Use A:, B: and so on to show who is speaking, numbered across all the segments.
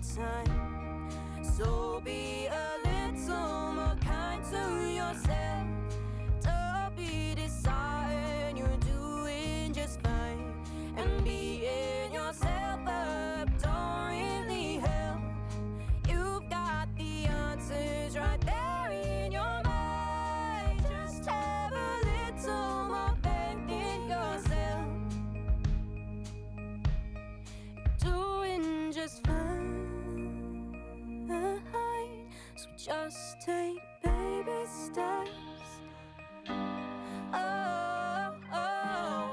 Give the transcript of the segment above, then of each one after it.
A: time. So be a little more kind to yourself. Don't be deciding you're doing just fine. And beating yourself up don't really help. You've got the answers right there in your mind. Just have a little more faith in yourself. Doing just fine. So just take baby steps. Oh, oh.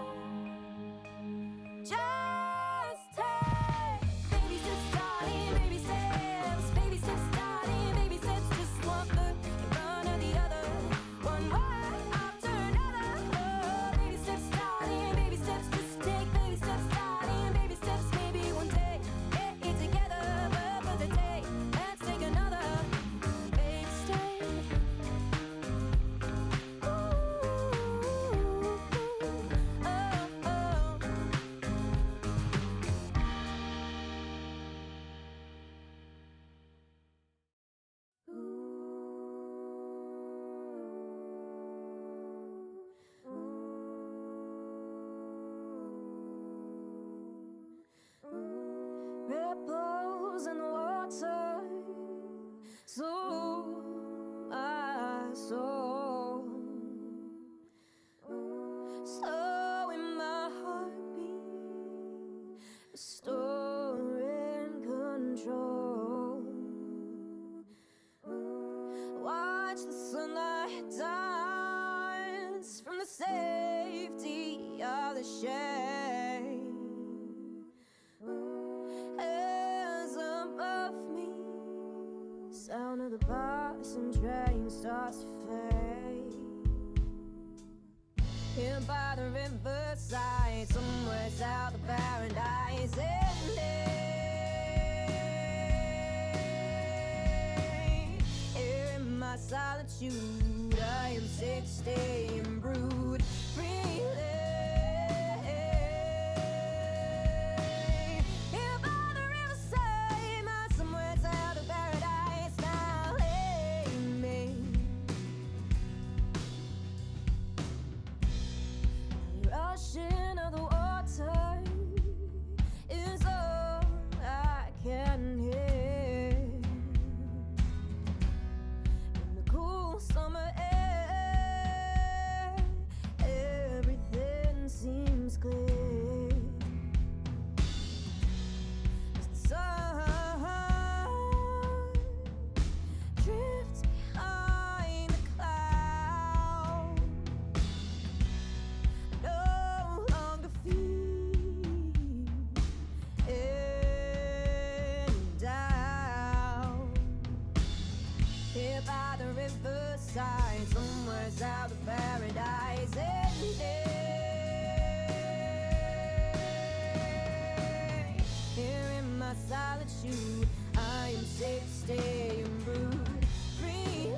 A: Just take baby steps, darling, baby steps. Baby steps, darling, baby steps. Just one foot in front of the other, one word after another. Oh, baby steps, darling, baby steps. Just take baby steps, darling, baby steps. Maybe one day get it together, but for the day, let's take another baby step. Ooh, oh, oh. Ripples in the water, so my soul. Slowing my heartbeat, restoring control. Watch the sunlight dance from the safety of the shade. As above me, sound of the passing train starts to fade. Here by the riverside, somewhere south of paradise ending. Here in my solitude, I am sick, staying brewed freely. Here by the riverside, my somewhere south of paradise now lay me. The rushing of the water is all I can hear. In the cool summer air, everything seems clear. As the sun drifts behind the cloud, no longer feel any doubt. Here by the riverside, somewhere south of paradise ending. Here in my solitude, I am safe, staying brewed freely.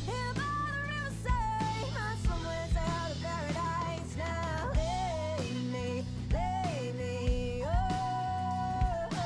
A: Here by the riverside, my somewhere south of paradise now lay me, oh, oh.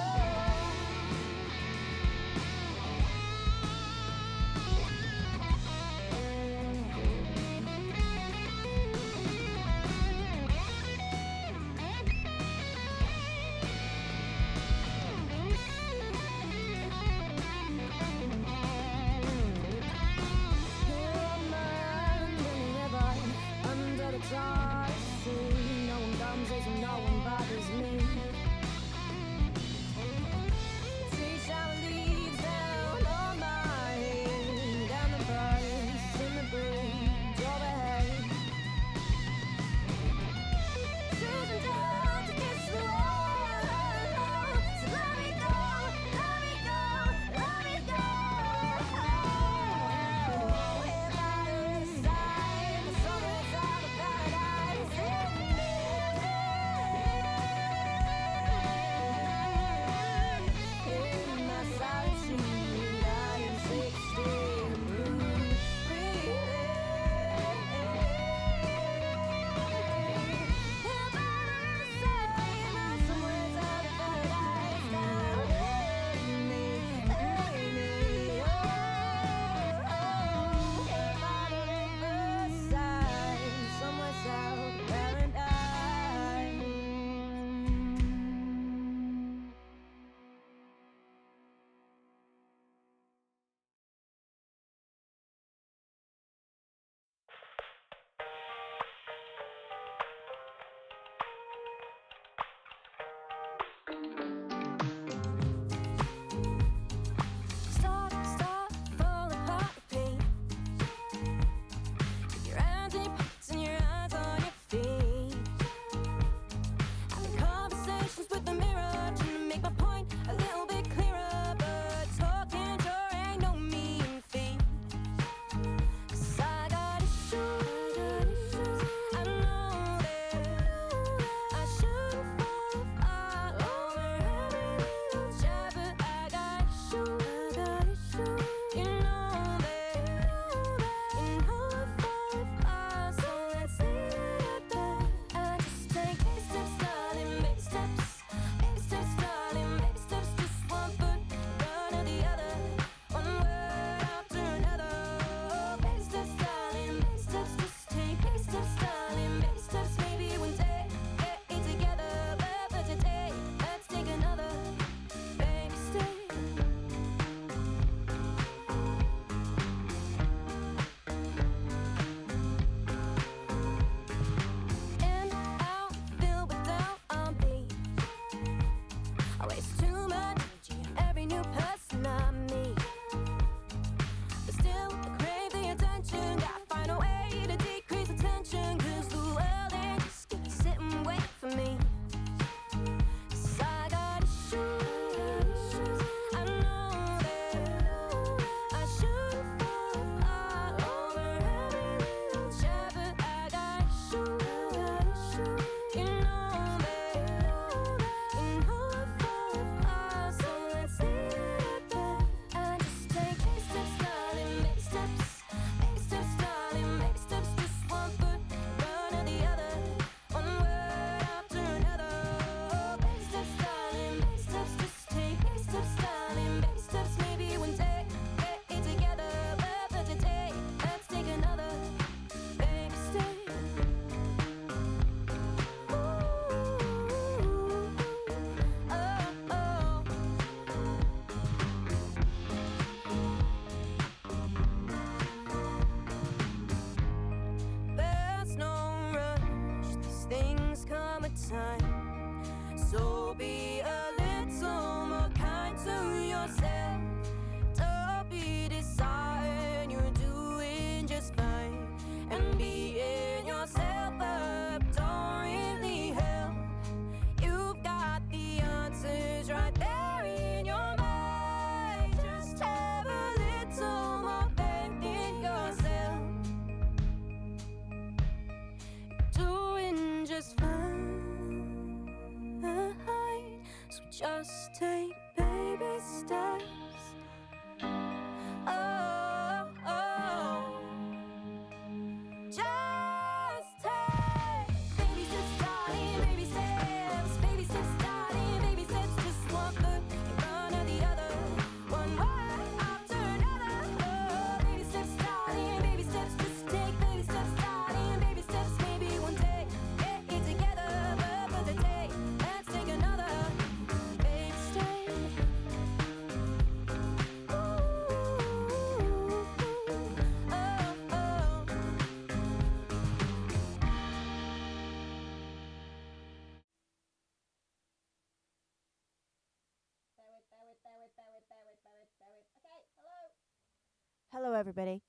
B: Hello, everybody.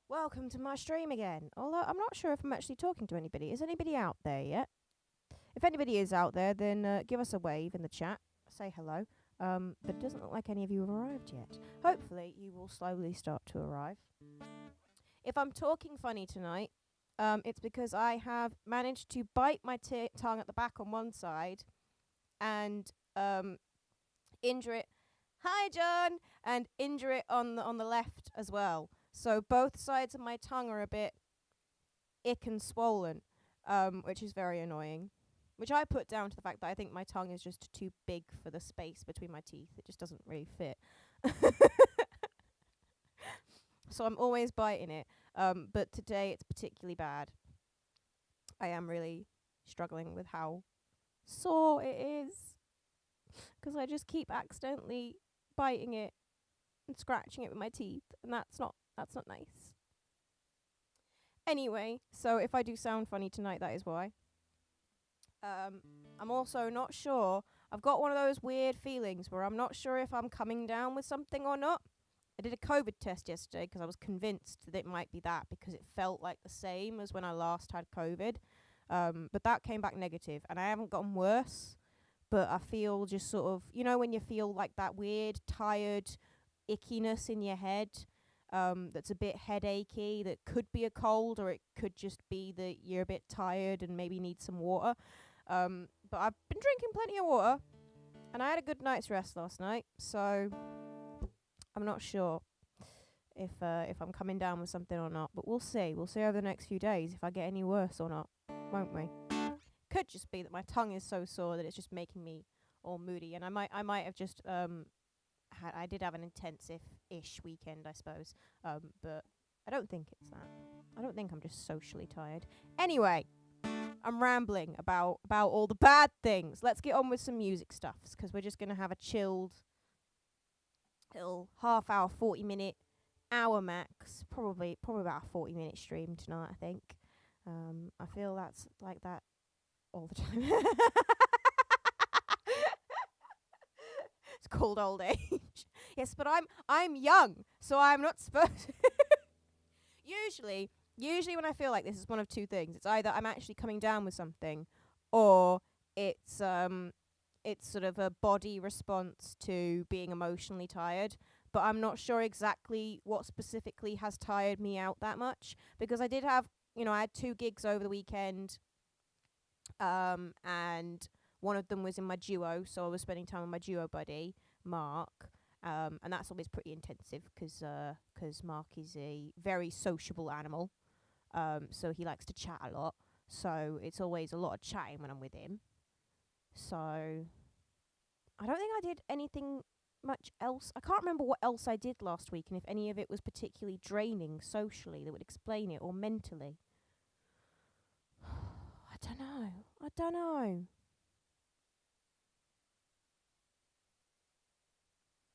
B: Welcome to my stream again. Although I'm not sure if I'm actually talking to anybody. Is anybody out there yet? If anybody is out there, then give us a wave in the chat. Say hello. But it doesn't look like any of you have arrived yet. Hopefully, you will slowly start to arrive. If I'm talking funny tonight, it's because I have managed to bite my tongue at the back on one side and injure it. Hi, John, and injure it on the left as well. So both sides of my tongue are a bit ick and swollen, which is very annoying. Which I put down to the fact that I think my tongue is just too big for the space between my teeth. It just doesn't really fit. So I'm always biting it. But today it's particularly bad. I am really struggling with how sore it is. 'Cause I just keep accidentally biting it and scratching it with my teeth, and that's not nice. Anyway, so if I do sound funny tonight, that is why. I'm also not sure. I've got one of those weird feelings where I'm not sure if I'm coming down with something or not. I did a COVID test yesterday because I was convinced that it might be that because it felt like the same as when I last had COVID. But that came back negative, and I haven't gotten worse. But I feel just sort of, when you feel like that weird, tired ickiness in your head, that's a bit headachy, that could be a cold, or it could just be that you're a bit tired and maybe need some water. But I've been drinking plenty of water, and I had a good night's rest last night, so I'm not sure if I'm coming down with something or not. But we'll see. We'll see over the next few days if I get any worse or not, won't we? Could just be that my tongue is so sore that it's just making me all moody, and I might have just I did have an intensive-ish weekend, I suppose. But I don't think it's that. I don't think I'm just socially tired. Anyway, I'm rambling about all the bad things. Let's get on with some music stuffs, 'cause we're just gonna have a chilled little half-hour, 40-minute, hour max, probably about a 40-minute stream tonight, I think. I feel that's like that all the time. It's called old age. Yes, but I'm young, so I'm not supposed Usually when I feel like this, it's one of two things. It's either I'm actually coming down with something, or it's sort of a body response to being emotionally tired. But I'm not sure exactly what specifically has tired me out that much, because I did have, I had 2 gigs over the weekend, and one of them was in my duo, so I was spending time with my duo buddy, Mark. And that's always pretty intensive because Mark is a very sociable animal. So he likes to chat a lot. So it's always a lot of chatting when I'm with him. So I don't think I did anything much else. I can't remember what else I did last week, and if any of it was particularly draining socially that would explain it, or mentally. I don't know.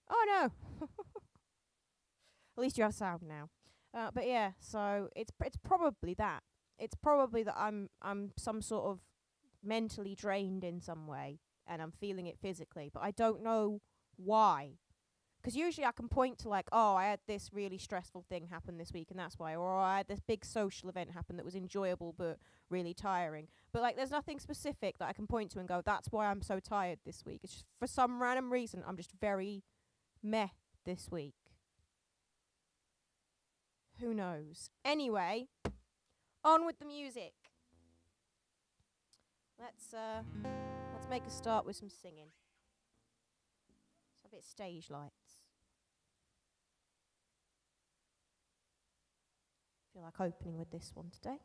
B: Oh no. At least you have sound now. But yeah, so it's probably that. It's probably that I'm some sort of mentally drained in some way, and I'm feeling it physically, but I don't know why. 'Cause usually I can point to like, oh, I had this really stressful thing happen this week, and that's why, or I had this big social event happen that was enjoyable but really tiring. But like, there's nothing specific that I can point to and go, that's why I'm so tired this week. It's just for some random reason I'm just very meh this week. Who knows? Anyway, on with the music. Let's make a start with some singing. It's a bit stage lights. Feel like opening with this one today.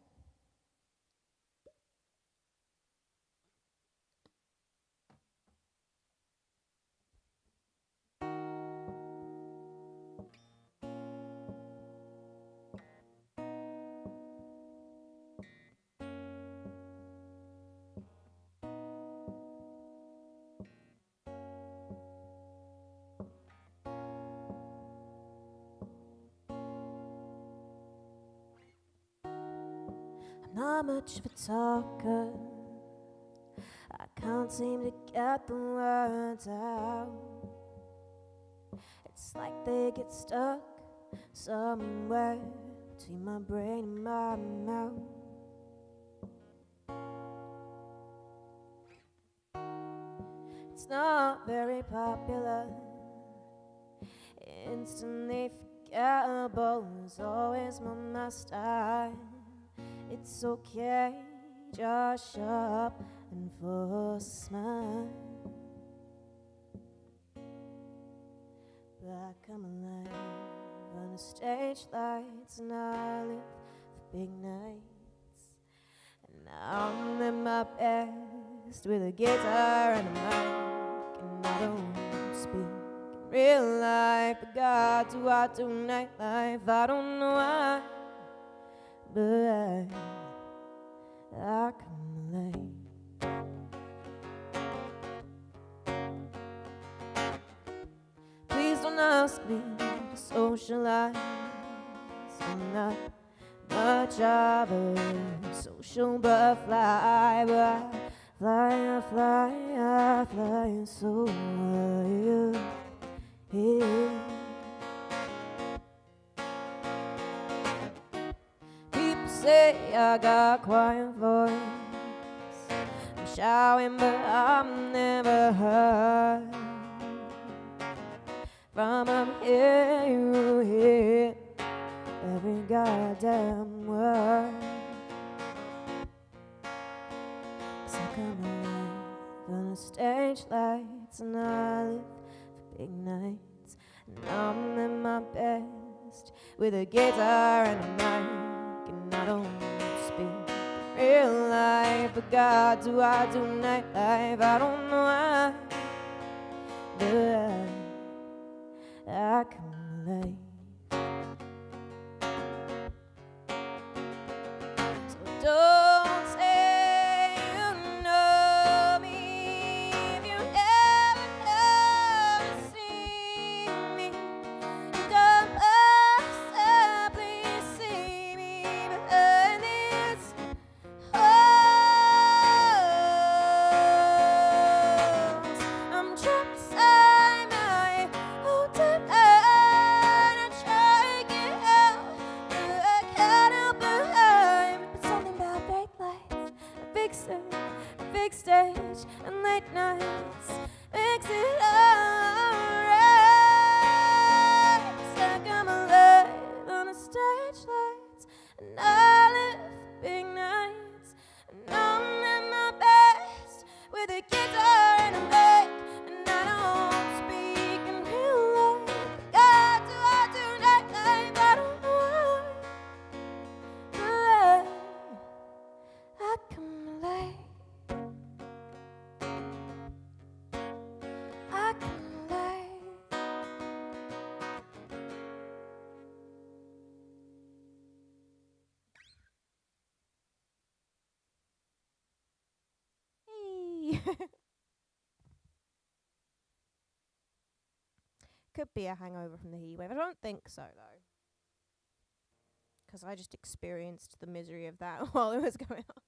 B: I'm not much of a talker. I can't seem to get the words out. It's like they get stuck somewhere between my brain and my mouth. It's not very popular, instantly forgettable is always my style. It's okay, just shut up and force a smile. But I come alive on the stage lights, and I live for big nights. And I'm at my best with a guitar and a mic, and I don't speak in real life, but God, do I do nightlife? I don't know why, but I come alive. Please don't ask me to socialize. I'm not much of a social butterfly, but I fly so high. Yeah. People say I got a quiet voice. I'm shouting, but I'm never heard. From up here, you hear every goddamn word. So come alive on the stage lights, and I live for big nights. And I'm at my best with a guitar and a mic, and I don't speak real life, but God, do I do nightlife? I don't know why, but I come alive. So don't say you know me if you never seen me. You don't possibly see me behind this walls. I'm trapped inside my hotel and I try to get out, but I can't help behind. But something about bright lights, a big stage, and late nights makes it alright. It's like I'm alive on the stage lights, and I live for big nights, and I'm at my best with a guitar and a mic, and I don't speak in real life. God, do I do nightlife? I don't know why, but I come alive. I come alive. Hey. Could be a hangover from the heat wave. I don't think so, though, because I just experienced the misery of that while it was going on.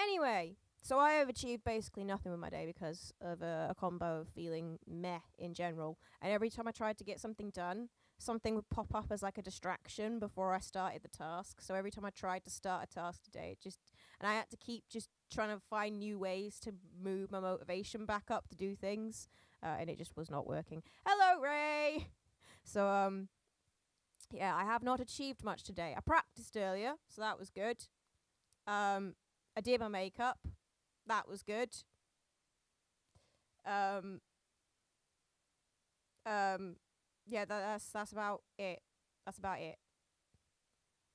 B: Anyway, so I have achieved basically nothing with my day because of a combo of feeling meh in general. And every time I tried to get something done, something would pop up as like a distraction before I started the task. So every time I tried to start a task today, and I had to keep just trying to find new ways to move my motivation back up to do things, and it just was not working. Hello, Ray! So, yeah, I have not achieved much today. I practiced earlier, so that was good. I did my makeup. That was good. Yeah, that's about it. That's about it.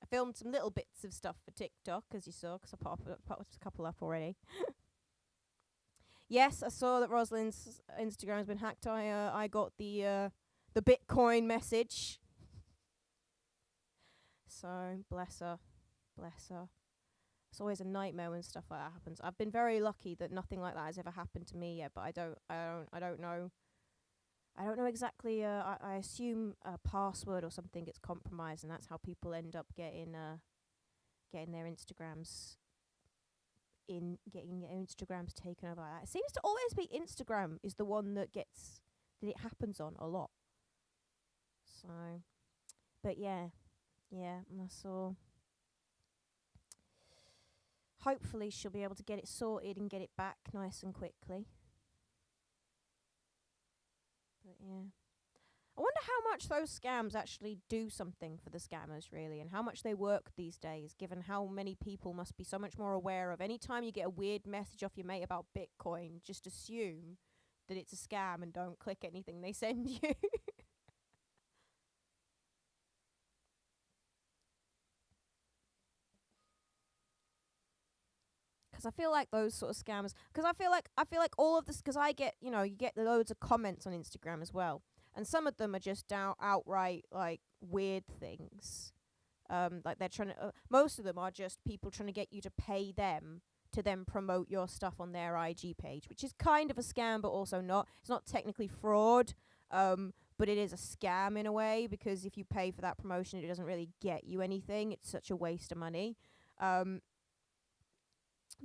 B: I filmed some little bits of stuff for TikTok, as you saw, because I put a couple up already. Yes, I saw that Rosalind's Instagram has been hacked. I got the Bitcoin message. So bless her. It's always a nightmare when stuff like that happens. I've been very lucky that nothing like that has ever happened to me yet, but I don't know. I don't know exactly. I assume a password or something gets compromised, and that's how people end up getting their Instagrams in getting your Instagrams taken over like that. It seems to always be Instagram is the one that it happens on a lot. So, but yeah, I saw. Hopefully she'll be able to get it sorted and get it back nice and quickly. But yeah. I wonder how much those scams actually do something for the scammers, really, and how much they work these days, given how many people must be so much more aware of. Any time you get a weird message off your mate about Bitcoin, just assume that it's a scam and don't click anything they send you. Because I feel like those sort of scams. Because I feel like all of this. Because I get you get loads of comments on Instagram as well, and some of them are just outright like weird things. Like they're trying to. Most of them are just people trying to get you to pay them to then promote your stuff on their IG page, which is kind of a scam, but also not. It's not technically fraud. But it is a scam in a way, because if you pay for that promotion, it doesn't really get you anything. It's such a waste of money.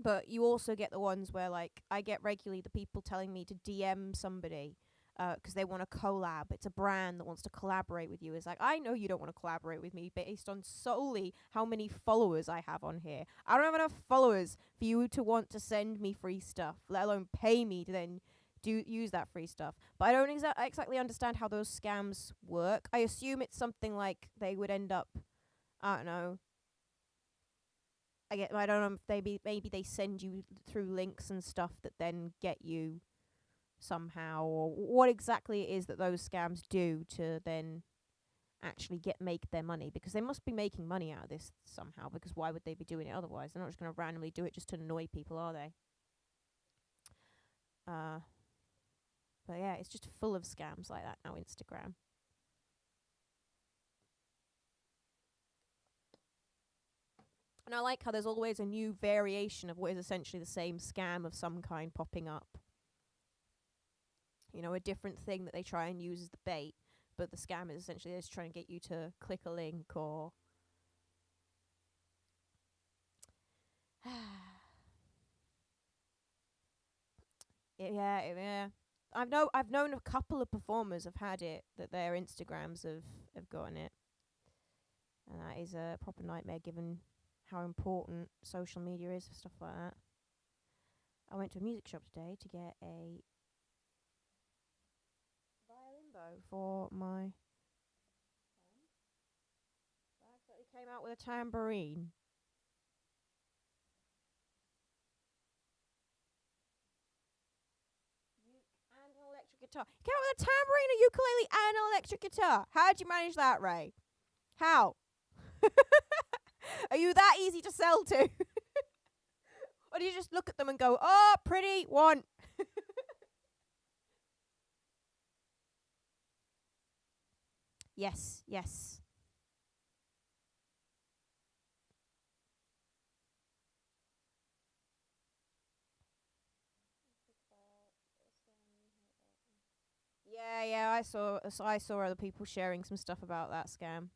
B: But you also get the ones where, like, I get regularly the people telling me to DM somebody 'cause they want to collab. It's a brand that wants to collaborate with you. It's like, I know you don't want to collaborate with me based on solely how many followers I have on here. I don't have enough followers for you to want to send me free stuff, let alone pay me to then use that free stuff. But I don't exactly understand how those scams work. I assume it's something like they would end up, I don't know. I don't know if maybe they send you through links and stuff that then get you somehow, or what exactly it is that those scams do to then actually make their money, because they must be making money out of this somehow, because why would they be doing it otherwise? They're not just going to randomly do it just to annoy people, are they? But yeah, it's just full of scams like that now, Instagram. And I like how there's always a new variation of what is essentially the same scam of some kind popping up. You know, a different thing that they try and use as the bait, but the scam is essentially just trying to get you to click a link or... yeah. I've known a couple of performers have had it, that their Instagrams have gotten it. And that is a proper nightmare, given how important social media is for stuff like that. I went to a music shop today to get a violin bow for my... I actually came out with a tambourine. And an electric guitar. You came out with a tambourine, a ukulele, and an electric guitar. How'd you manage that, Ray? How? Are you that easy to sell to? Or do you just look at them and go, oh, pretty one? Yes. Yeah, I saw other people sharing some stuff about that scam.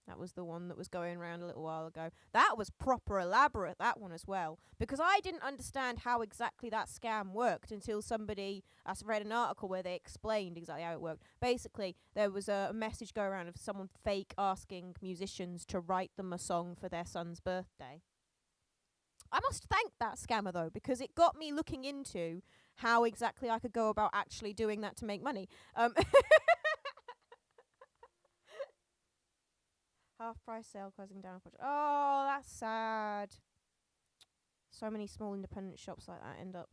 B: That was the one that was going around a little while ago. That was proper elaborate, that one as well. Because I didn't understand how exactly that scam worked until I read an article where they explained exactly how it worked. Basically, there was a message go around of someone fake asking musicians to write them a song for their son's birthday. I must thank that scammer, though, because it got me looking into how exactly I could go about actually doing that to make money. Half price sale closing down. Oh, that's sad. So many small independent shops like that end up.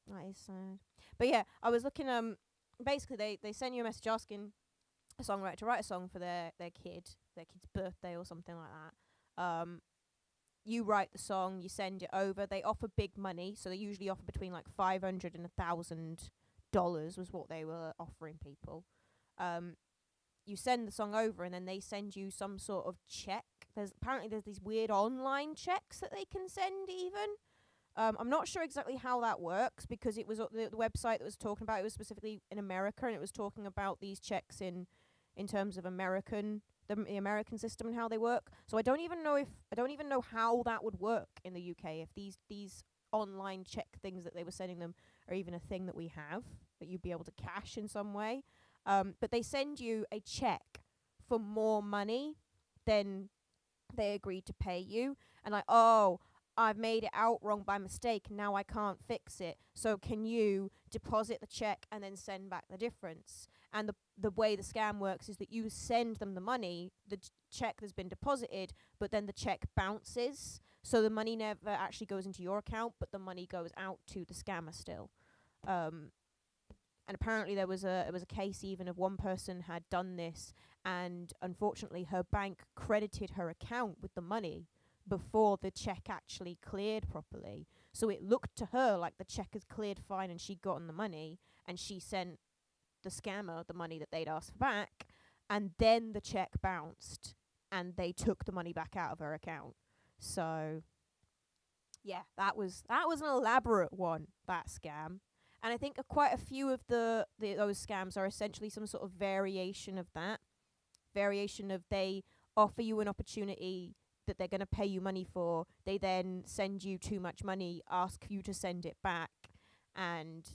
B: That is sad. But yeah, I was looking. Basically, they send you a message asking a songwriter to write a song for their kid's birthday or something like that. You write the song, you send it over. They offer big money, so they usually offer between like $500 and $1,000 was what they were offering people. You send the song over, and then they send you some sort of check. There's these weird online checks that they can send even. I'm not sure exactly how that works, because it was the website that was talking about it was specifically in America, and it was talking about these checks in terms of American the American system and how they work. So I don't even know how that would work in the UK, if these online check things that they were sending them are even a thing that we have, that you'd be able to cash in some way. But they send you a check for more money than they agreed to pay you, and like, oh, I've made it out wrong by mistake, now I can't fix it, so can you deposit the check and then send back the difference? And the way the scam works is that you send them the money, the check has been deposited, but then the check bounces, so the money never actually goes into your account, but the money goes out to the scammer still. And apparently there was a case even of one person had done this, and unfortunately her bank credited her account with the money before the check actually cleared properly. So it looked to her like the check has cleared fine and she'd gotten the money, and she sent the scammer the money that they'd asked for back, and then the check bounced and they took the money back out of her account. So yeah, that was an elaborate one, that scam. And I think quite a few of those scams are essentially some sort of variation of that. Variation of, they offer you an opportunity that they're going to pay you money for. They then send you too much money, ask you to send it back. And,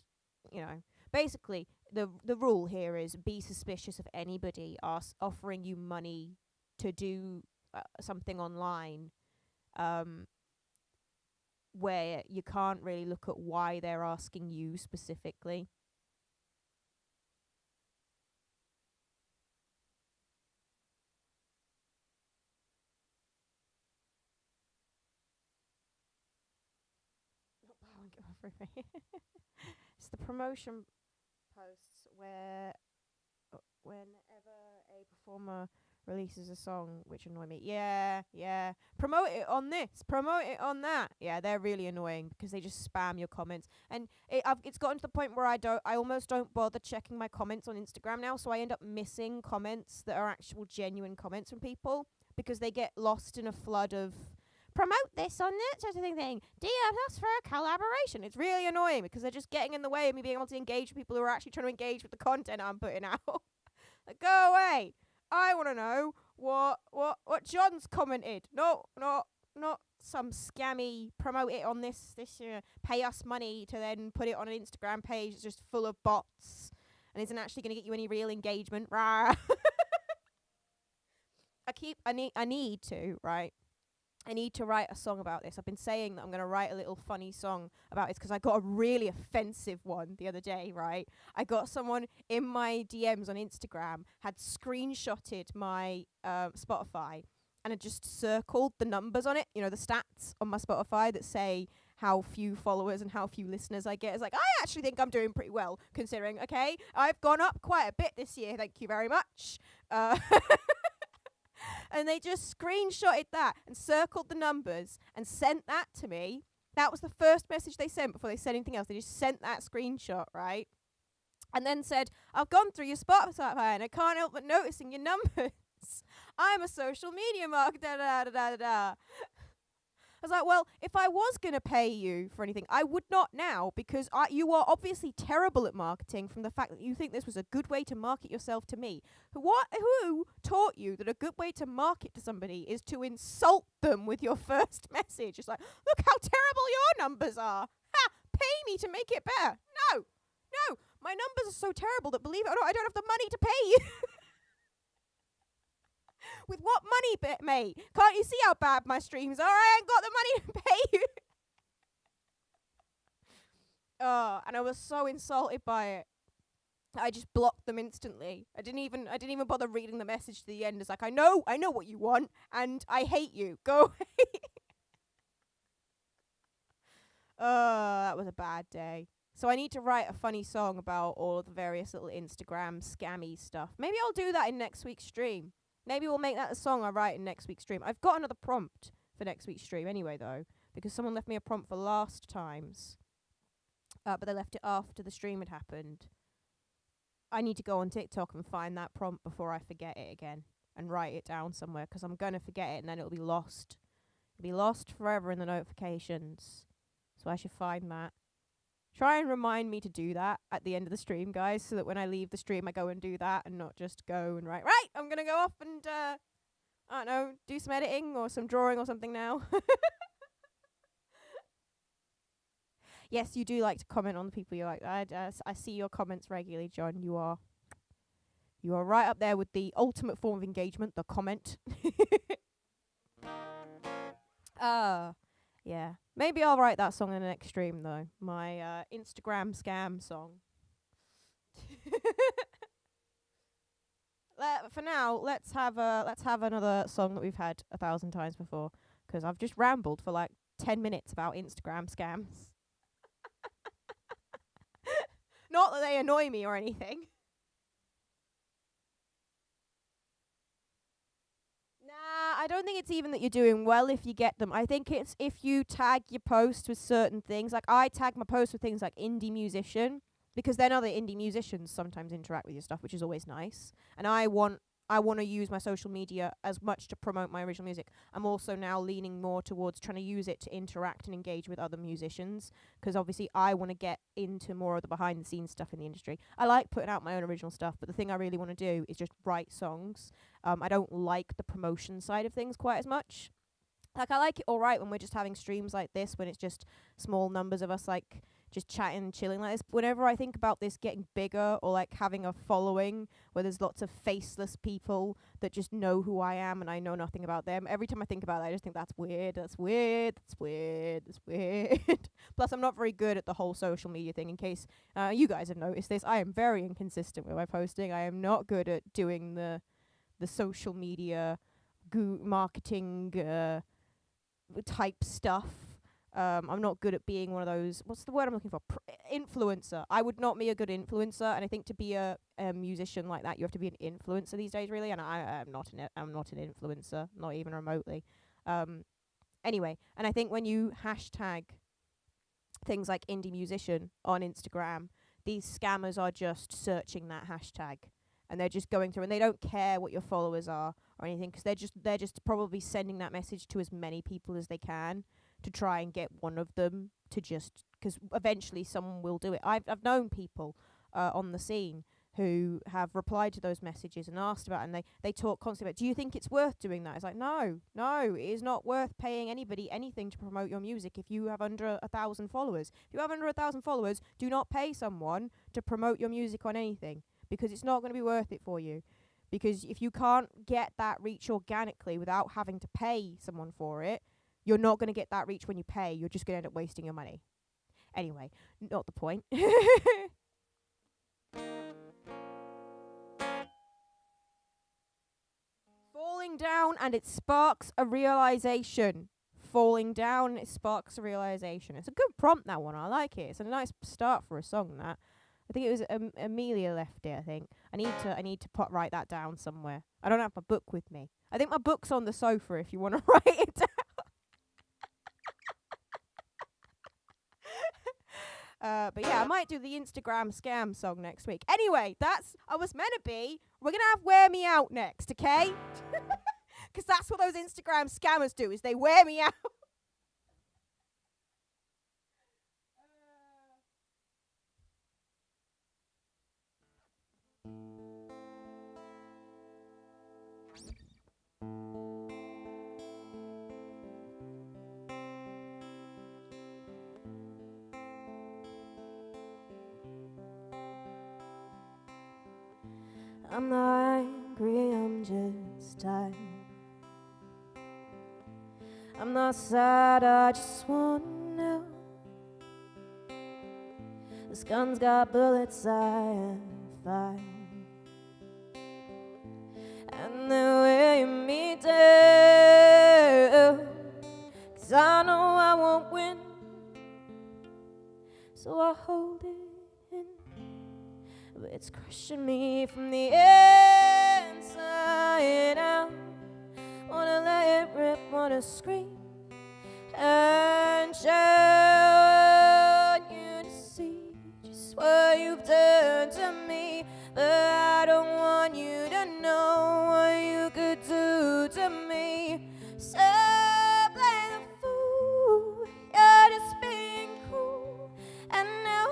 B: basically, the rule here is be suspicious of anybody offering you money to do something online, where you can't really look at why they're asking you specifically. It's the promotion posts where whenever a performer releases a song which annoy me. Yeah. Promote it on this. Promote it on that. Yeah, they're really annoying because they just spam your comments. And it's gotten to the point where I almost don't bother checking my comments on Instagram now, so I end up missing comments that are actual genuine comments from people because they get lost in a flood of promote this on that sort of thing. DM us for a collaboration. It's really annoying because they're just getting in the way of me being able to engage with people who are actually trying to engage with the content I'm putting out. Like, go away. I want to know what John's commented. Not some scammy promote it on this pay us money to then put it on an Instagram page that's just full of bots and isn't actually going to get you any real engagement. Rah. I need to write a song about this. I've been saying that I'm going to write a little funny song about this because I got a really offensive one the other day, right? I got someone in my DMs on Instagram had screenshotted my Spotify and had just circled the numbers on it, the stats on my Spotify that say how few followers and how few listeners I get. It's like, I actually think I'm doing pretty well considering, okay? I've gone up quite a bit this year, thank you very much. And they just screenshotted that and circled the numbers and sent that to me. That was the first message they sent before they said anything else. They just sent that screenshot, right? And then said, I've gone through your Spotify and I can't help but noticing your numbers. I'm a social media marketer, da-da-da-da-da. I was like, well, if I was going to pay you for anything, I would not now, because you are obviously terrible at marketing from the fact that you think this was a good way to market yourself to me. Who taught you that a good way to market to somebody is to insult them with your first message? It's like, look how terrible your numbers are. Ha! Pay me to make it better. No, my numbers are so terrible that, believe it or not, I don't have the money to pay you. With what money, mate? Can't you see how bad my streams are? I ain't got the money to pay you. Oh, and I was so insulted by it. I just blocked them instantly. I didn't even bother reading the message to the end. It's like, I know what you want, and I hate you. Go away. That was a bad day. So I need to write a funny song about all of the various little Instagram scammy stuff. Maybe I'll do that in next week's stream. Maybe we'll make that a song I write in next week's stream. I've got another prompt for next week's stream anyway, though, because someone left me a prompt for last time's. But they left it after the stream had happened. I need to go on TikTok and find that prompt before I forget it again and write it down somewhere, because I'm going to forget it and then it'll be lost. It'll be lost forever in the notifications. So I should find that. Try and remind me to do that at the end of the stream, guys, so that when I leave the stream, I go and do that and not just go and write, right, I'm going to go off and, I don't know, do some editing or some drawing or something now. Yes, you do like to comment on the people you like. I see your comments regularly, John. You are right up there with the ultimate form of engagement, the comment. Yeah. Maybe I'll write that song in the next stream, though. My Instagram scam song. For now, let's have another song that we've had 1,000 times before, 'cause I've just rambled for like 10 minutes about Instagram scams. Not that they annoy me or anything. I don't think it's even that you're doing well if you get them. I think it's if you tag your post with certain things. Like, I tag my post with things like indie musician, because then other indie musicians sometimes interact with your stuff, which is always nice. And I want to use my social media as much to promote my original music. I'm also now leaning more towards trying to use it to interact and engage with other musicians, because obviously I want to get into more of the behind the scenes stuff in the industry. I like putting out my own original stuff, but the thing I really want to do is just write songs. I don't like the promotion side of things quite as much. Like, I like it all right when we're just having streams like this, when it's just small numbers of us, like, just chatting and chilling like this. Whenever I think about this getting bigger, or like having a following where there's lots of faceless people that just know who I am and I know nothing about them, every time I think about that, I just think that's weird. Plus, I'm not very good at the whole social media thing. In case you guys have noticed this, I am very inconsistent with my posting. I am not good at doing the social media marketing type stuff. I'm not good at being one of those, what's the word I'm looking for? Influencer. I would not be a good influencer, and I think to be a musician like that, you have to be an influencer these days, really. And I'm not an influencer, not even remotely. Anyway, and I think when you hashtag things like indie musician on Instagram, these scammers are just searching that hashtag, and they're just going through, and they don't care what your followers are or anything, because they're just probably sending that message to as many people as they can, to try and get one of them to just, because eventually someone will do it. I've known people on the scene who have replied to those messages and asked about it, and they talk constantly about, do you think it's worth doing that? It's like, no, it is not worth paying anybody anything to promote your music if you have under 1,000 followers. If you have under 1,000 followers, do not pay someone to promote your music on anything, because it's not going to be worth it for you. Because if you can't get that reach organically without having to pay someone for it, you're not going to get that reach when you pay. You're just going to end up wasting your money. Anyway, not the point. Falling down and it sparks a realization. Falling down and it sparks a realization. It's a good prompt, that one. I like it. It's a nice start for a song, that. I think it was Amelia left it, I think. I need to write that down somewhere. I don't have my book with me. I think my book's on the sofa if you want to write it down. But yeah, I might do the Instagram scam song next week. Anyway, I was meant to be. We're going to have Wear Me Out next, okay? Because that's what those Instagram scammers do, is they wear me out. I'm not angry, I'm just tired. I'm not sad, I just want to know. This gun's got bullets, I am fine. And they're weighing me down, 'cause I know I won't win, so I hold it in. But it's crushing me from the inside out. Wanna let it rip, wanna scream and shout you to see just what you've done to me. But I don't want you to know what you could do to me. So play the fool, you're just being cruel. And now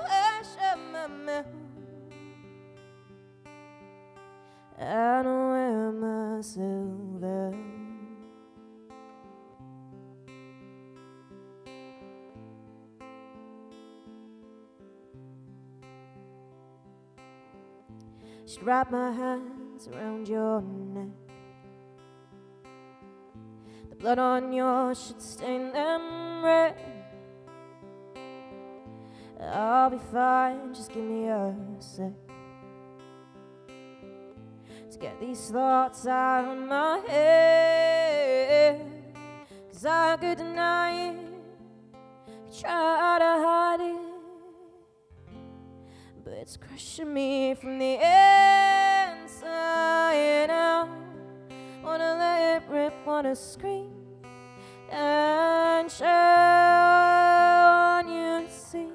B: Just wrap my hands around your neck. The blood on yours should stain them red. I'll be fine, just give me a sec to get these thoughts out of my head. 'Cause I could deny it, could try to hide it, but it's crushing me from the inside out. Wanna let it rip, wanna scream and shout. Want you to see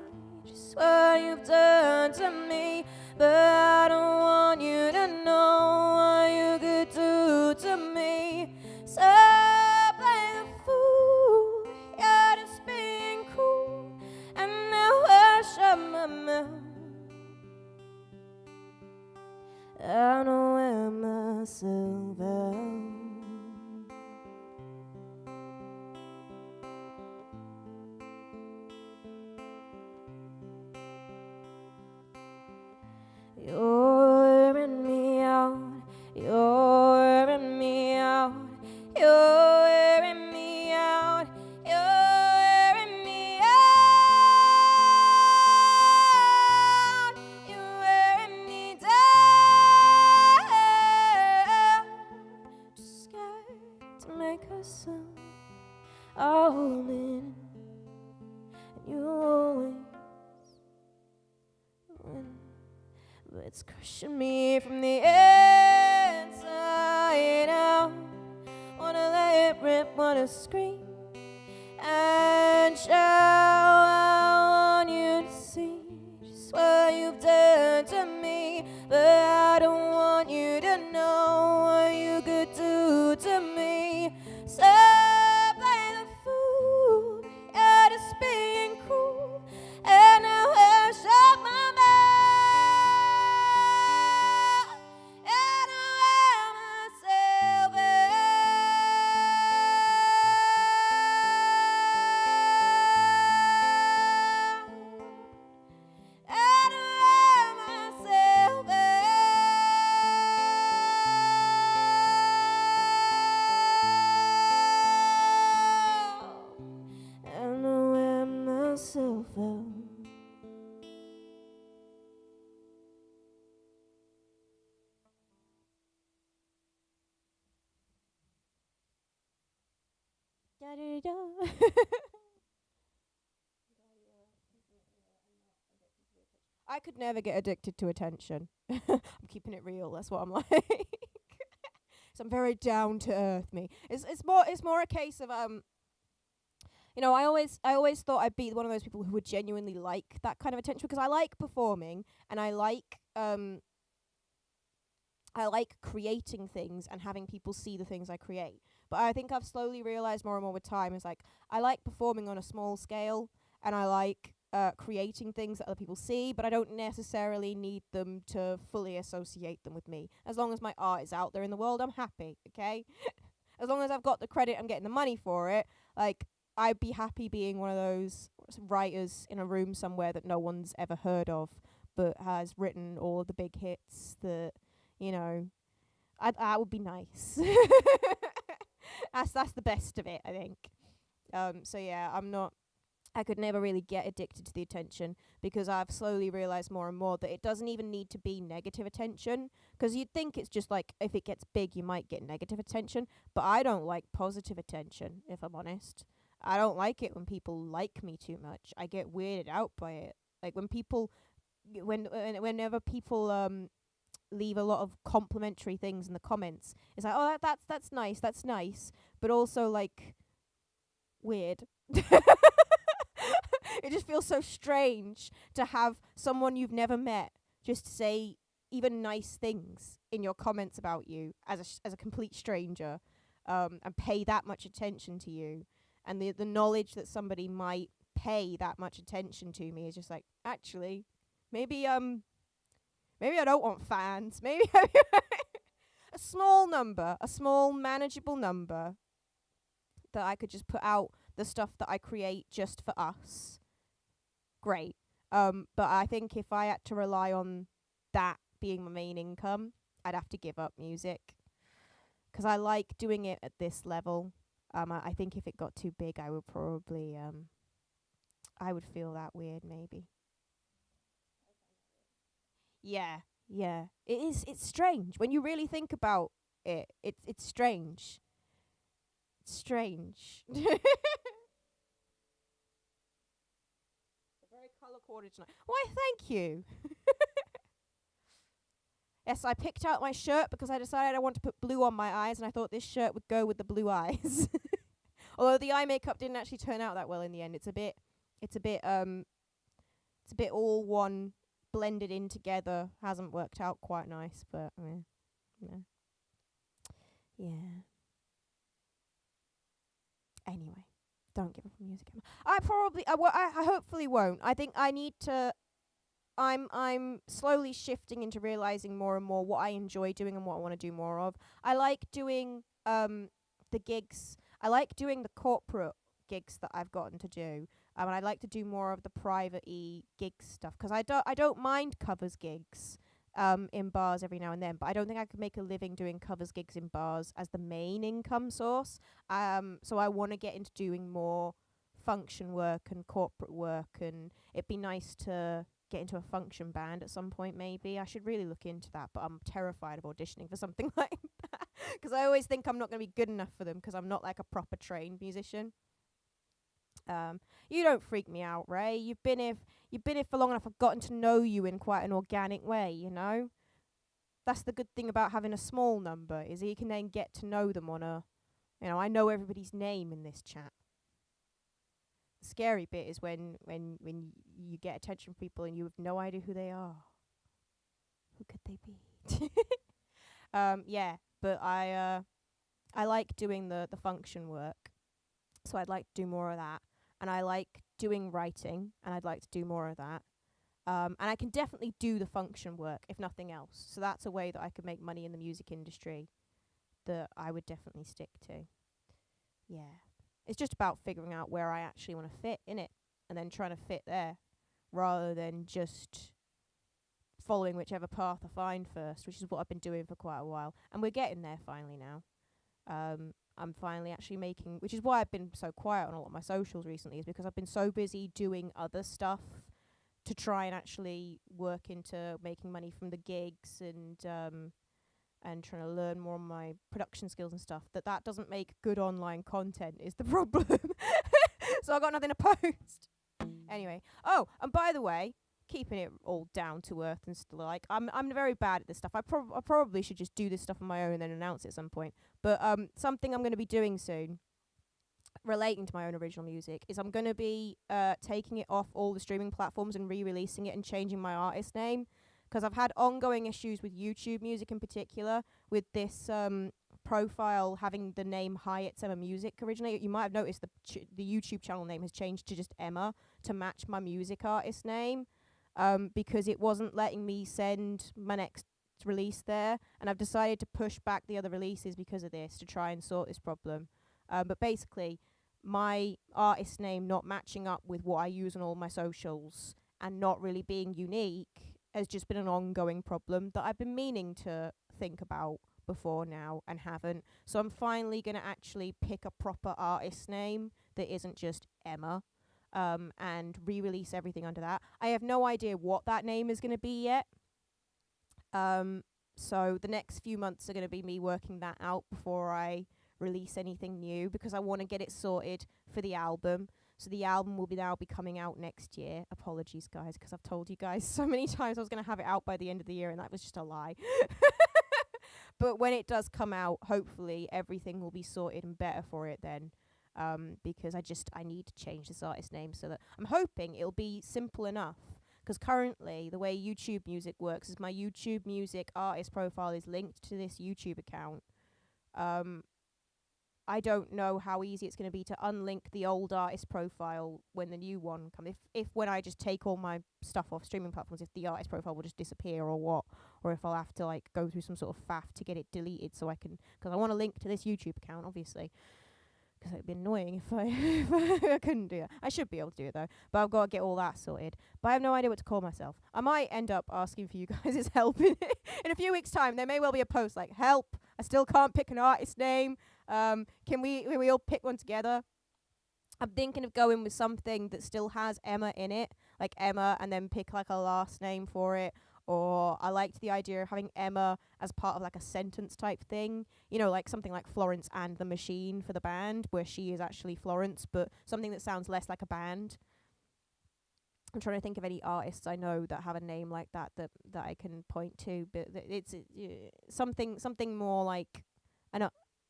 B: just what you've done to me, but I don't want you to know what you could do to me. So play the fool, you're just being cruel, and now I shut my mouth. I don't wear myself out. You're wearing me out, you're wearing me out, you're wearing me out, you're wearing me out, you're wearing me down. Just scared to make a sound, I'll hold it in, and you always win. But it's crushing me from the inside out. Wanna let it rip, wanna scream and shout. I want you to see just what you've done to me, but I don't want you to know what you could do to me. So play the fool, you're just being cruel, and now I shut my mouth. I could never get addicted to attention. I'm keeping it real. That's what I'm like. So I'm very down to earth. Me. It's more a case of you know, I always thought I'd be one of those people who would genuinely like that kind of attention, because I like performing and I like creating things and having people see the things I create. But I think I've slowly realized more and more with time is like I like performing on a small scale, and I like creating things that other people see, but I don't necessarily need them to fully associate them with me. As long as my art is out there in the world, I'm happy, okay? As long as I've got the credit, I'm getting the money for it, like, I'd be happy being one of those writers in a room somewhere that no one's ever heard of, but has written all of the big hits that, you know, that would be nice. That's the best of it, I think. So yeah, I could never really get addicted to the attention, because I've slowly realised more and more that it doesn't even need to be negative attention, because you'd think it's just like if it gets big you might get negative attention, but I don't like positive attention, if I'm honest. I don't like it when people like me too much. I get weirded out by it. Like whenever people leave a lot of complimentary things in the comments, it's like, oh, that's nice, but also like weird. It just feels so strange to have someone you've never met just say even nice things in your comments about you as a complete stranger, and pay that much attention to you. And the knowledge that somebody might pay that much attention to me is just like, actually, maybe I don't want fans. Maybe a small manageable number that I could just put out the stuff that I create just for us. Great. But I think if I had to rely on that being my main income, I'd have to give up music. 'Cause I like doing it at this level. I think if it got too big, I would probably I would feel that weird maybe. Yeah, yeah. It is. It's strange when you really think about it. It's strange. It's strange. Very colour coded tonight. Why? Thank you. Yes, I picked out my shirt because I decided I want to put blue on my eyes, and I thought this shirt would go with the blue eyes. Although the eye makeup didn't actually turn out that well in the end. It's a bit all one blended in together. Hasn't worked out quite nice, but yeah. Anyway, don't give up on music. I hopefully won't. I think I need to. I'm slowly shifting into realizing more and more what I enjoy doing and what I want to do more of. I like doing the gigs. I like doing the corporate gigs that I've gotten to do. And I'd like to do more of the private-y gig stuff, 'cause I don't mind covers gigs in bars every now and then, but I don't think I could make a living doing covers gigs in bars as the main income source. So I want to get into doing more function work and corporate work, and it'd be nice to get into a function band at some point maybe. I should really look into that, but I'm terrified of auditioning for something like that, 'cause I always think I'm not going to be good enough for them 'cause I'm not like a proper trained musician. You don't freak me out, Ray. You've been here for long enough. I've gotten to know you in quite an organic way, you know? That's the good thing about having a small number, is you can then get to know them on a, I know everybody's name in this chat. The scary bit is when you get attention from people and you have no idea who they are. Who could they be? Yeah, but I like doing the function work, so I'd like to do more of that. And I like doing writing, and I'd like to do more of that. And I can definitely do the function work, if nothing else. So that's a way that I could make money in the music industry that I would definitely stick to. Yeah. It's just about figuring out where I actually want to fit in it, and then trying to fit there, rather than just following whichever path I find first, which is what I've been doing for quite a while. And we're getting there finally now. I'm finally actually making, which is why I've been so quiet on a lot of my socials recently, is because I've been so busy doing other stuff to try and actually work into making money from the gigs and trying to learn more on my production skills and stuff, that doesn't make good online content is the problem. So I got nothing to post. Anyway. Oh, and by the way, keeping it all down to earth and still like I'm very bad at this stuff. I probably should just do this stuff on my own and then announce it at some point. But something I'm going to be doing soon, relating to my own original music, is I'm going to be taking it off all the streaming platforms and re-releasing it and changing my artist name, because I've had ongoing issues with YouTube Music in particular, with this profile having the name Hyatt's Emma Music originally. You might have noticed the YouTube channel name has changed to just Emma to match my music artist name. Because it wasn't letting me send my next release there, and I've decided to push back the other releases because of this, to try and sort this problem. But basically, my artist name not matching up with what I use on all my socials and not really being unique has just been an ongoing problem that I've been meaning to think about before now and haven't. So I'm finally going to actually pick a proper artist name that isn't just Emma. And re-release everything under that. I have no idea what that name is going to be yet. So the next few months are going to be me working that out before I release anything new, because I want to get it sorted for the album. So the album will now be coming out next year. Apologies, guys, because I've told you guys so many times I was going to have it out by the end of the year, and that was just a lie. But when it does come out, hopefully everything will be sorted and better for it then. Because I need to change this artist name, so that I'm hoping it'll be simple enough. Because currently, the way YouTube Music works is my YouTube Music artist profile is linked to this YouTube account. I don't know how easy it's going to be to unlink the old artist profile when the new one comes. If when I just take all my stuff off streaming platforms, if the artist profile will just disappear or what, or if I'll have to like go through some sort of faff to get it deleted, so I can, because I want to link to this YouTube account, obviously. because it'd be annoying if I couldn't do that. I should be able to do it though, but I've got to get all that sorted. But I have no idea what to call myself. I might end up asking for you guys' help in a few weeks' time. There may well be a post like, help, I still can't pick an artist name. Can we all pick one together? I'm thinking of going with something that still has Emma in it, like Emma, and then pick like a last name for it. Or I liked the idea of having Emma as part of like a sentence type thing. You know, like something like Florence and the Machine for the band, where she is actually Florence, but something that sounds less like a band. I'm trying to think of any artists I know that have a name like that I can point to, but it's something more like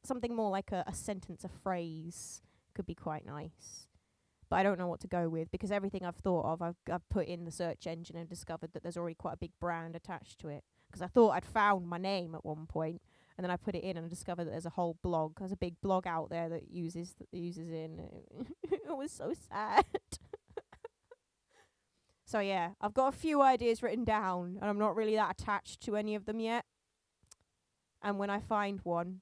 B: something more like a sentence, a phrase could be quite nice. But I don't know what to go with because everything I've thought of, I've put in the search engine and discovered that there's already quite a big brand attached to it. Because I thought I'd found my name at one point, and then I put it in and discovered that there's a whole blog. There's a big blog out there that uses in. It was so sad. So yeah, I've got a few ideas written down, and I'm not really that attached to any of them yet. And when I find one,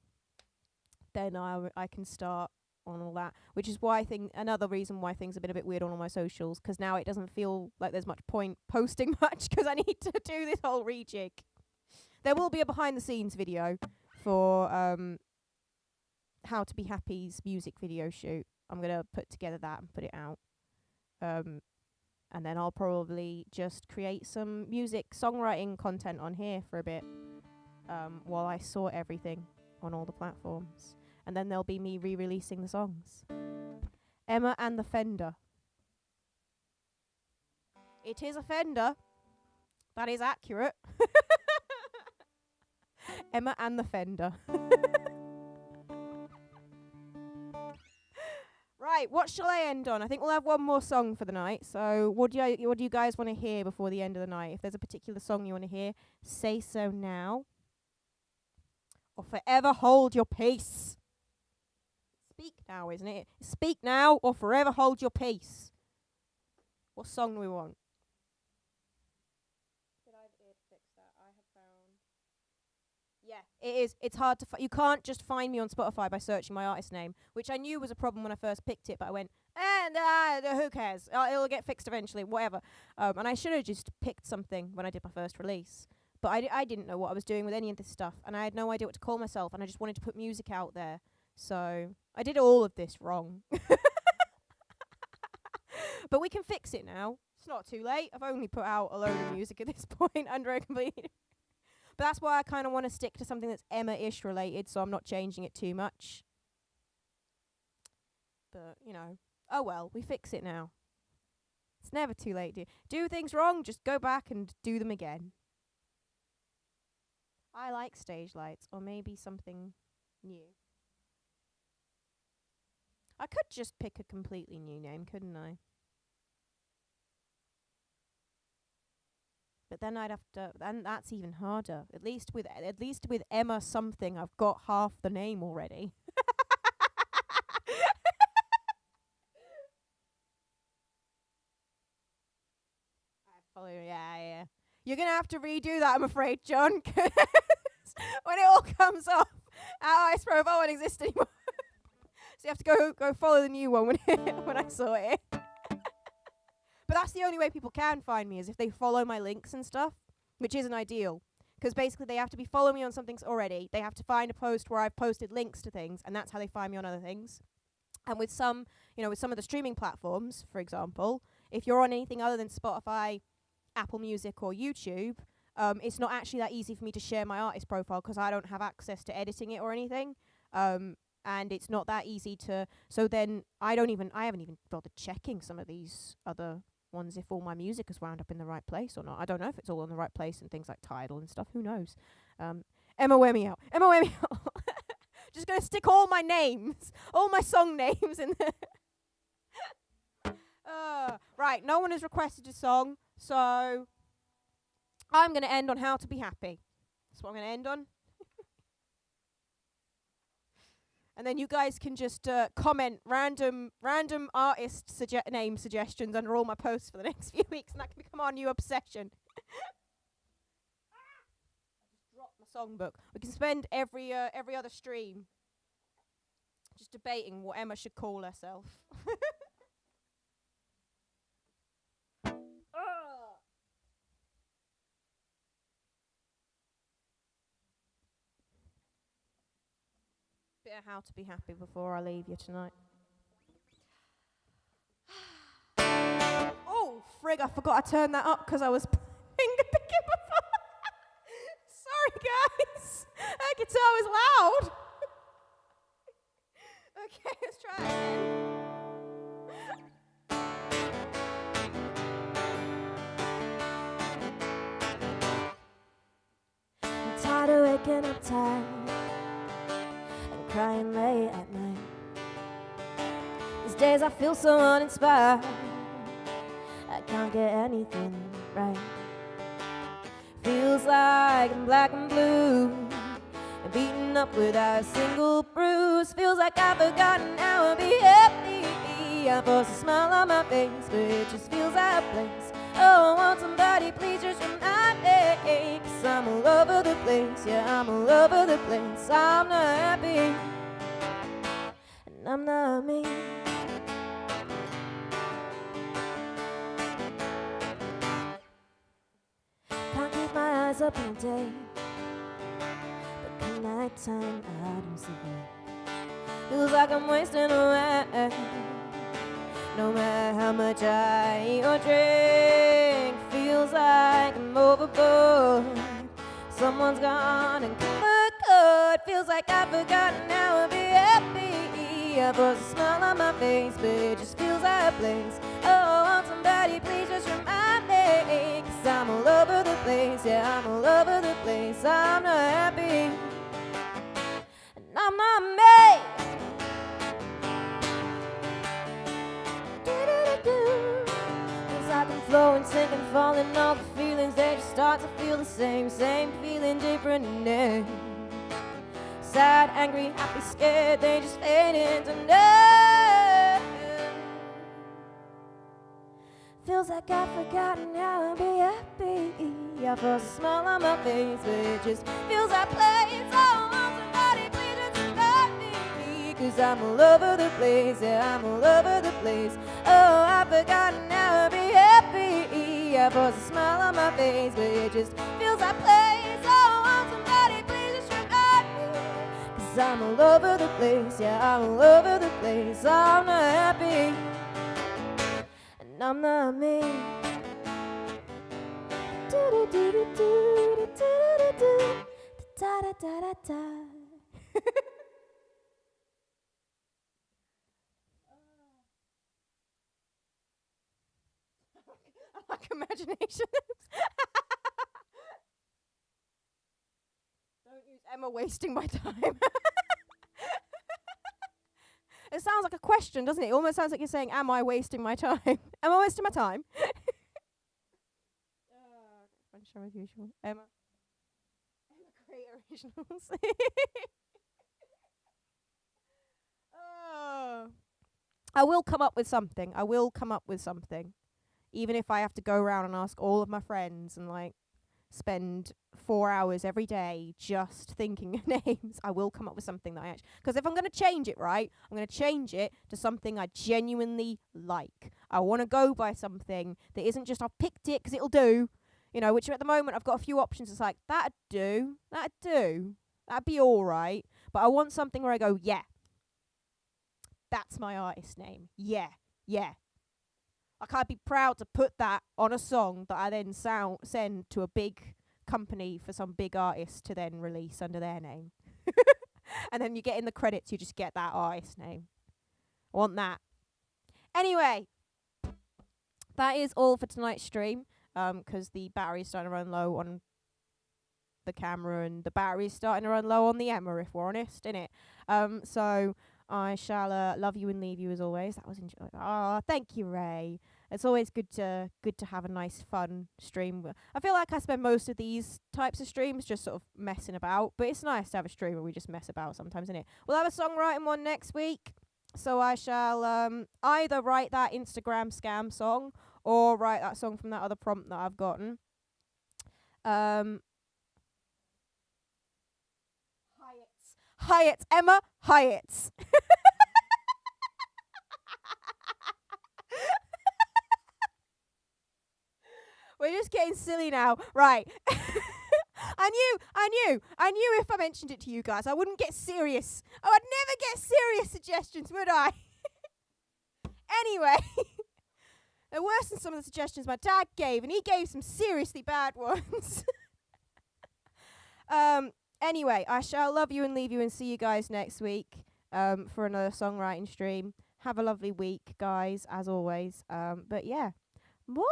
B: then I can start on all that, which is why another reason why things have been a bit weird on all my socials, because now it doesn't feel like there's much point posting much because I need to do this whole rejig. There will be a behind the scenes video for How to Be Happy's music video shoot. I'm gonna put together that and put it out, and then I'll probably just create some music songwriting content on here for a bit while I sort everything on all the platforms. And then there'll be me re-releasing the songs. Emma and the Fender. It is a Fender. That is accurate. Emma and the Fender. Right, what shall I end on? I think we'll have one more song for the night. So what do you guys want to hear before the end of the night? If there's a particular song you want to hear, say so now. Or forever hold your peace. Speak now, isn't it? Speak now or forever hold your peace. What song do we want? Did I fix that? I have found. Yeah, it is. It's hard to you can't just find me on Spotify by searching my artist name, which I knew was a problem when I first picked it, but I went, who cares? It'll get fixed eventually, whatever. And I should have just picked something when I did my first release. But I didn't know what I was doing with any of this stuff, and I had no idea what to call myself, and I just wanted to put music out there. So I did all of this wrong. But we can fix it now. It's not too late. I've only put out a load of music at this point under a complete... But that's why I kind of want to stick to something that's Emma-ish related, so I'm not changing it too much. But, you know, oh well, we fix it now. It's never too late, do things wrong, just go back and do them again. I like stage lights, or maybe something new. I could just pick a completely new name, couldn't I? But then I'd have to, and that's even harder. At least with Emma something, I've got half the name already. Yeah. You're gonna have to redo that, I'm afraid, John. 'Cause when it all comes off, our ice profile won't exist anymore. So you have to go follow the new one when I saw it. But that's the only way people can find me, is if they follow my links and stuff, which isn't ideal. Because basically they have to be following me on something already. They have to find a post where I've posted links to things, and that's how they find me on other things. And with some of the streaming platforms, for example, if you're on anything other than Spotify, Apple Music or YouTube, it's not actually that easy for me to share my artist profile because I don't have access to editing it or anything. And it's not that easy to... So then I haven't even bothered checking some of these other ones if all my music has wound up in the right place or not. I don't know if it's all in the right place and things like Tidal and stuff. Who knows? Emma, wear me out. Just going to stick all my names, all my song names in there. Right, no one has requested a song, so I'm going to end on How to Be Happy. That's what I'm going to end on. And then you guys can just comment random artist name suggestions under all my posts for the next few weeks, and that can become our new obsession. I just dropped my songbook. We can spend every other stream Just debating what Emma should call herself. Bit of how to be happy before I leave you tonight. Oh, frig, I forgot I turned that up because I was finger picking before. Sorry, guys. That guitar was loud. Okay, let's try it again. I'm tired of waking up tired and crying late at night. These days I feel so uninspired. I can't get anything right. Feels like I'm black and blue and beaten up without a single bruise. Feels like I've forgotten how to be happy. I force a smile on my face, but it just feels out of place. Oh, I want somebody, please just remind me, 'cause I'm all over the place, yeah, I'm all over the place. I'm not happy, and I'm not me. Can't keep my eyes up all day, but come night time I don't see it. Feels like I'm wasting away. No matter how much I eat or drink, feels like I'm overboard. Someone's gone and cut the cord. Feels like I've forgotten how to be happy. I force a smile on my face, but it just feels out of place. Oh, I want somebody, please just remind me, 'cause I'm all over the place, yeah, I'm all over the place. I'm not happy, and I'm not me. Feels like I'm flowing, sinking, falling. All the feelings, they just start to feel the same. Same feeling, different name. Sad, angry, happy, scared, they just fade into none. Feels like I've forgotten how to be happy. I force a smile on my face, but it just feels like place. Oh, I want somebody, please just remind me, 'cause I'm all over the place, yeah, I'm all over the place. Oh, I've forgotten how to be happy. I force a smile on my face, but it just feels like place. Oh, I want somebody, please just remind me, 'cause I'm all over the place, yeah, I'm all over the place. I'm not happy, and I'm not me. Do do do do do do do da da da da da. I like imagination. Don't use Emma wasting my time. It sounds like a question, doesn't it? It almost sounds like you're saying, am I wasting my time? Am I wasting my time? French show as usual. Emma Great Originals. Oh. I will come up with something. I will come up with something. Even if I have to go around and ask all of my friends and like spend 4 hours every day just thinking of names, I will come up with something that I actually... Because if I'm going to change it, right, I'm going to change it to something I genuinely like. I want to go by something that isn't just I've picked it because it'll do, you know, which at the moment I've got a few options. It's like, that'd do, that'd be all right. But I want something where I go, yeah, that's my artist name. Yeah. Like, I'd be proud to put that on a song that I then send to a big company for some big artist to then release under their name. And then you get in the credits, you just get that artist name. I want that. Anyway, that is all for tonight's stream, 'cause the battery's starting to run low on the camera and the battery's starting to run low on the Emma, if we're honest, innit? So I shall love you and leave you as always. That was enjoyable. Oh, thank you, Ray. It's always good to have a nice, fun stream. I feel like I spend most of these types of streams just sort of messing about, but it's nice to have a stream where we just mess about sometimes, isn't it? We'll have a songwriting one next week, so I shall either write that Instagram scam song or write that song from that other prompt that I've gotten. Hyatt, Emma, Hyatt. We're just getting silly now. Right. I knew if I mentioned it to you guys, I wouldn't get serious. Oh, I'd never get serious suggestions, would I? Anyway, they're worse than some of the suggestions my dad gave, and he gave some seriously bad ones. Anyway, I shall love you and leave you and see you guys next week for another songwriting stream. Have a lovely week, guys, as always. But yeah. Bye.